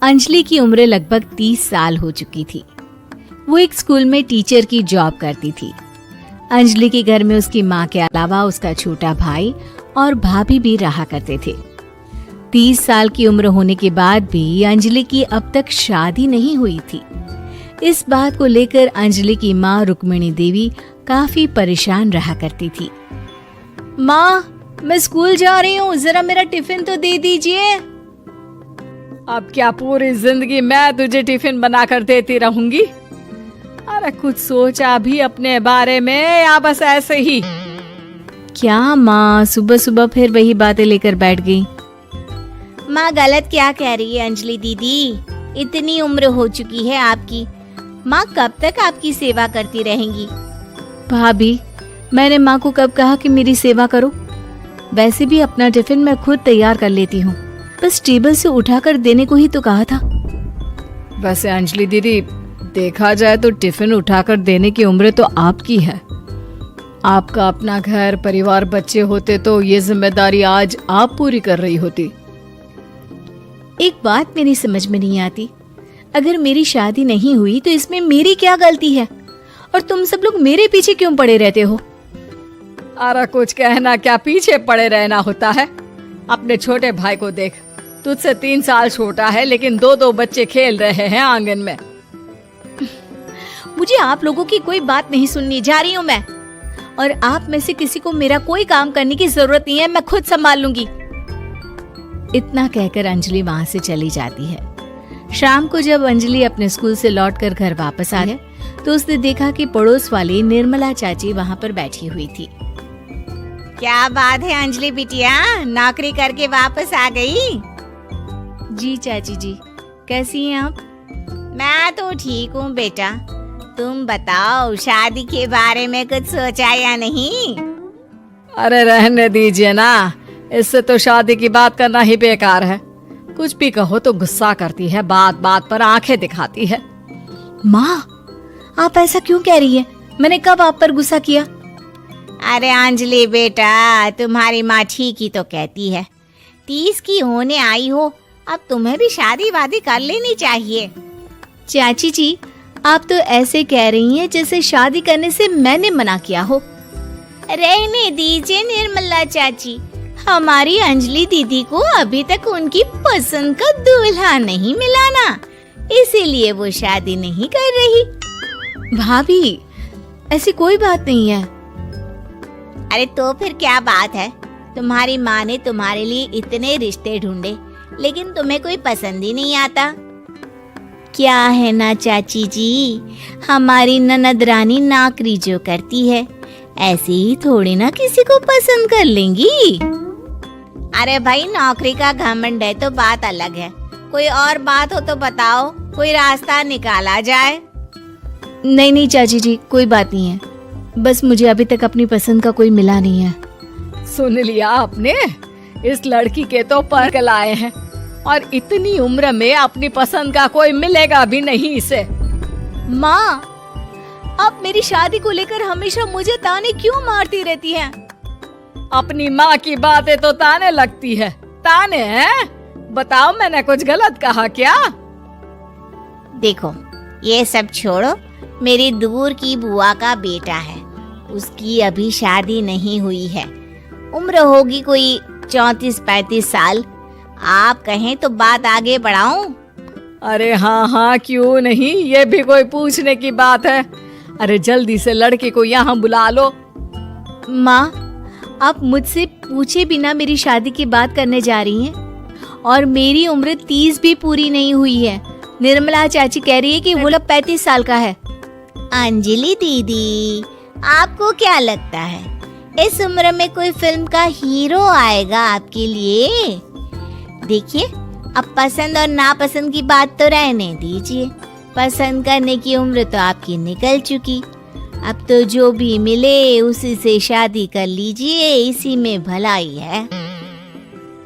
अंजलि की उम्र लगभग 30 साल हो चुकी थी। वो एक स्कूल में टीचर की जॉब करती थी। अंजलि के घर में उसकी माँ के अलावा उसका छोटा भाई और भाभी भी रहा करते थे। 30 साल की उम्र होने के बाद भी अंजलि की अब तक शादी नहीं हुई थी। इस बात को लेकर अंजलि की माँ रुक्मिणी देवी काफी परेशान रहा करती थी। माँ, मैं स्कूल जा रही हूँ, जरा मेरा टिफिन तो दे दीजिए। अब क्या पूरी जिंदगी मैं तुझे टिफिन बनाकर देती रहूंगी? अरे कुछ सोचा भी अपने बारे में या बस ऐसे ही? क्या माँ, सुबह सुबह फिर वही बातें लेकर बैठ गई। माँ गलत क्या कह रही है अंजलि दीदी? इतनी उम्र हो चुकी है आपकी, माँ कब तक आपकी सेवा करती रहेंगी? भाभी, मैंने माँ को कब कहा कि मेरी सेवा करो? वैसे भी अपना टिफिन मैं खुद तैयार कर लेती हूँ, बस टेबल से उठाकर देने को ही तो कहा था। वैसे अंजलि दीदी, देखा जाए तो टिफिन उठाकर देने की उम्र तो आपकी है। आपका अपना घर परिवार बच्चे होते तो ये जिम्मेदारी आज आप पूरी कर रही होती। एक बात मेरी समझ में नहीं आती, अगर मेरी शादी नहीं हुई तो इसमें मेरी क्या गलती है और तुम सब लोग मेरे पीछे क्यों पड़े रहते हो? अरे कुछ कहना क्या पीछे पड़े रहना होता है? अपने छोटे भाई को देख, तुझसे 3 साल छोटा है लेकिन 2 बच्चे खेल रहे हैं आंगन में। मुझे आप लोगों की कोई बात नहीं सुननी, जा रही हूँ मैं। और आप में से किसी को मेरा कोई काम करने की जरूरत नहीं है, मैं खुद संभाल लूंगी। इतना कहकर अंजलि वहां से चली जाती है। शाम को जब अंजलि अपने स्कूल से लौटकर घर वापस आ है तो उसने देखा कि पड़ोस वाली निर्मला चाची वहां पर बैठी हुई थी। क्या बात है अंजलि बिटिया, नौकरी करके वापस आ गई? जी चाची जी, कैसी हैं आप? मैं तो ठीक हूँ बेटा, तुम बताओ शादी के बारे में कुछ सोचा या नहीं? अरे रहने दीजिए ना, इससे तो शादी की बात करना ही बेकार है। कुछ भी कहो तो गुस्सा करती है, बात बात पर आंखें दिखाती है। माँ, आप ऐसा क्यों कह रही हैं? मैंने कब आप पर गुस्सा किया? अरे अंजलि बेटा, तुम्हारी माँ ठीक ही तो कहती है। 30 की होने आई हो, अब तुम्हें भी शादी वादी कर लेनी चाहिए। चाची जी, आप तो ऐसे कह रही हैं जैसे शादी करने से मैंने मना किया हो। रहने दीजिए निर्मला चाची, हमारी अंजलि दीदी को अभी तक उनकी पसंद का दूल्हा नहीं मिला ना, इसीलिए वो शादी नहीं कर रही। भाभी, ऐसी कोई बात नहीं है। अरे तो फिर क्या बात है? तुम्हारी माँ ने तुम्हारे लिए इतने रिश्ते ढूंढे लेकिन तुम्हें कोई पसंद ही नहीं आता। क्या है ना चाची जी, हमारी ननद रानी नौकरी जो करती है ऐसे ही थोड़ी ना किसी को पसंद कर लेंगी। अरे भाई, नौकरी का घमंड है तो बात अलग है, कोई और बात हो तो बताओ, कोई रास्ता निकाला जाए। नहीं नहीं चाची जी, कोई बात नहीं है, बस मुझे अभी तक अपनी पसंद का कोई मिला नहीं है। सुन लिया आपने, इस लड़की के तो पर आए हैं और इतनी उम्र में अपनी पसंद का कोई मिलेगा भी नहीं इसे। माँ, आप मेरी शादी को लेकर हमेशा मुझे ताने क्यों मारती रहती हैं? अपनी माँ की बातें तो ताने लगती है। ताने हैं? बताओ, मैंने कुछ गलत कहा क्या? देखो, ये सब छोड़ो, मेरी दूर की बुआ का बेटा है, उसकी अभी शादी नहीं हुई है, उम्र होगी कोई 34-35 साल। आप कहें तो बात आगे बढ़ाऊं? अरे हाँ हाँ, क्यों नहीं, ये भी कोई पूछने की बात है। अरे जल्दी से लड़के को यहाँ बुला लो। माँ, आप मुझसे पूछे बिना मेरी शादी की बात करने जा रही हैं और मेरी उम्र 30 भी पूरी नहीं हुई है। निर्मला चाची कह रही है कि वो लोग 35 साल का है। अंजलि दीदी, आपको क्या लगता है इस उम्र में कोई फिल्म का हीरो आएगा आपके लिए? देखिए, अब पसंद और नापसंद की बात तो रहने दीजिए, पसंद करने की उम्र तो आपकी निकल चुकी। अब तो जो भी मिले उसी से शादी कर लीजिए, इसी में भलाई है।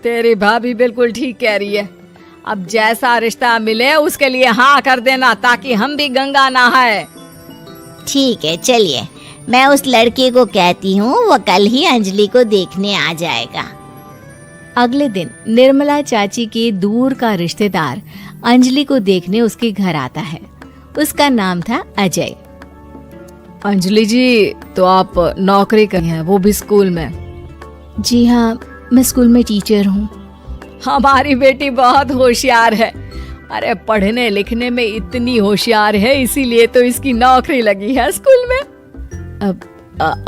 तेरी भाभी बिल्कुल ठीक कह रही है। अब जैसा रिश्ता मिले उसके लिए हाँ कर देना, ताकि हम भी गंगा नहाए। ठीक है, चलिए मैं उस लड़के को कहती हूँ, वो कल ही अंजलि को देखने आ जाएगा। अगले दिन निर्मला चाची के दूर का रिश्तेदार अंजलि को देखने उसके घर आता है। उसका नाम था अजय। अंजलि जी, तो आप नौकरी कर रही हैं, वो भी स्कूल में? जी हाँ, मैं स्कूल में टीचर हूँ। हमारी बेटी बहुत होशियार है। अरे पढ़ने लिखने में इतनी होशियार है, इसीलिए तो इसकी नौकरी लगी है स्कूल में।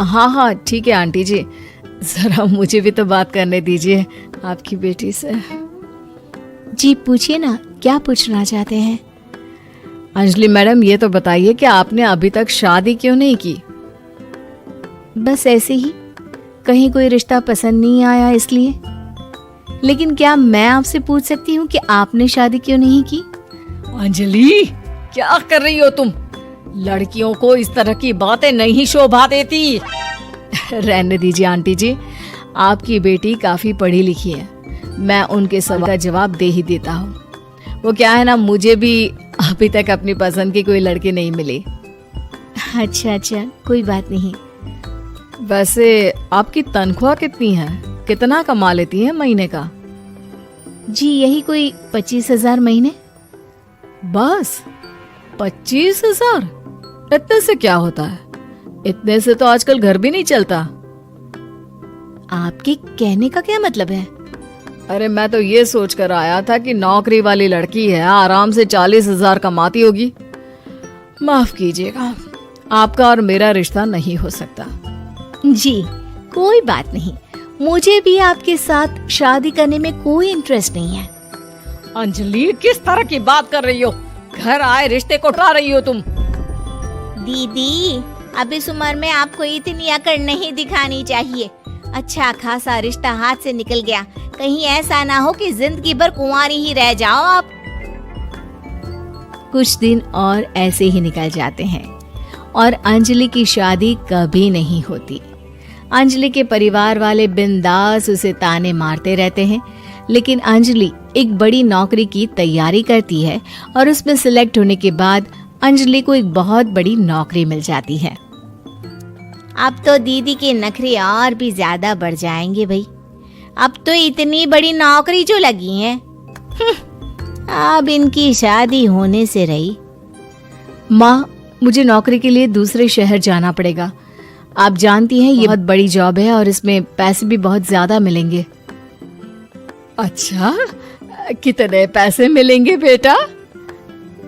हाँ ठीक है आंटी जी, जरा मुझे भी तो बात करने दीजिए आपकी बेटी से। जी पूछिए ना, क्या पूछना चाहते हैं? अंजलि मैडम, ये तो बताइए कि आपने अभी तक शादी क्यों नहीं की? बस ऐसे ही, कहीं कोई रिश्ता पसंद नहीं आया इसलिए। लेकिन क्या मैं आपसे पूछ सकती हूँ कि आपने शादी क्यों नहीं की? अंजलि, क्या कर रही हो तुम? लड़कियों को इस तरह की बातें नहीं शोभा देती। रहने दीजिए आंटी जी, आपकी बेटी काफी पढ़ी लिखी है, मैं उनके सवाल का जवाब दे ही देता हूँ। वो क्या है ना, मुझे भी अभी तक अपनी पसंद की कोई लड़की नहीं मिली। अच्छा, कोई बात नहीं। वैसे आपकी तनख्वाह कितनी है? कितना कमा लेती हैं महीने का? जी यही कोई 25,000 महीने। बस 25,000? इतने से क्या होता है? इतने से तो आजकल घर भी नहीं चलता। आपके कहने का क्या मतलब है? अरे मैं तो ये सोच कर आया था कि नौकरी वाली लड़की है, आराम से 40,000 कमाती होगी। माफ कीजिएगा, आपका और मेरा रिश्ता नहीं हो सकता। जी कोई बात नहीं, मुझे भी आपके साथ शादी करने में कोई इंटरेस्ट नहीं है। अंजलि, किस तरह की बात कर रही हो? घर आए रिश्ते को उठा रही हो तुम। दीदी, अब इस उम्र में आपको इतनी अकड़ नहीं दिखानी चाहिए। अच्छा खासा रिश्ता हाथ से निकल गया, कहीं ऐसा ना हो कि जिंदगी भर कुंवारी ही रह जाओ आप। कुछ दिन और ऐसे ही निकल जाते हैं और अंजलि की शादी कभी नहीं होती। अंजलि के परिवार वाले बिंदास उसे ताने मारते रहते हैं, लेकिन अंजलि एक बड़ी नौकरी की तैयारी करती है और उसमें सिलेक्ट होने के बाद अंजलि को एक बहुत बड़ी नौकरी मिल जाती है। अब तो दीदी के नखरे और भी ज्यादा बढ़ जाएंगे भाई। अब तो इतनी बड़ी नौकरी जो लगी है, अब इनकी शादी होने से रही। माँ, मुझे नौकरी के लिए दूसरे शहर जाना पड़ेगा। आप जानती हैं ये बहुत बड़ी जॉब है और इसमें पैसे भी बहुत ज्यादा मिलेंगे। अच्छा, कितने पैसे मिलेंगे बेटा?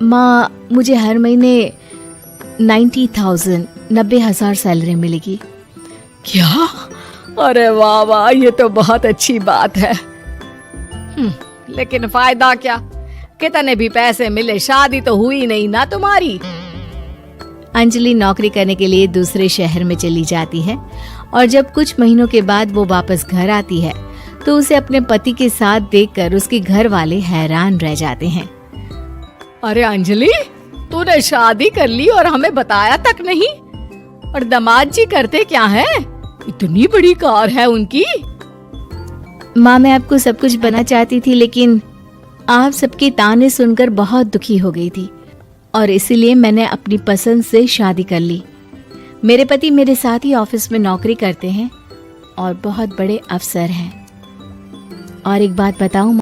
माँ, मुझे हर महीने 90,000 सैलरी मिलेगी। क्या? अरे वाह वाह, ये तो बहुत अच्छी बात है। लेकिन फायदा क्या? कितने भी पैसे मिले, शादी तो हुई नहीं ना तुम्हारी। अंजलि नौकरी करने के लिए दूसरे शहर में चली जाती है और जब कुछ महीनों के बाद वो वापस घर आती है तो उसे अपने पति के साथ देखकर उसके घर वाले हैरान रह जाते हैं। अरे अंजलि, तूने शादी कर ली और हमें बताया तक नहीं। और दामाद जी करते क्या है? इतनी बड़ी कार है उनकी। माँ, मैं आपको सब कुछ बना चाहती थी, लेकिन आप सबके ताने सुनकर बहुत दुखी हो गई थी और इसीलिए मैंने अपनी पसंद से शादी कर ली। मेरे पति मेरे साथ ही ऑफिस में नौकरी करते हैं और बहुत बड़े अफसर हैं। और एक बात बताऊं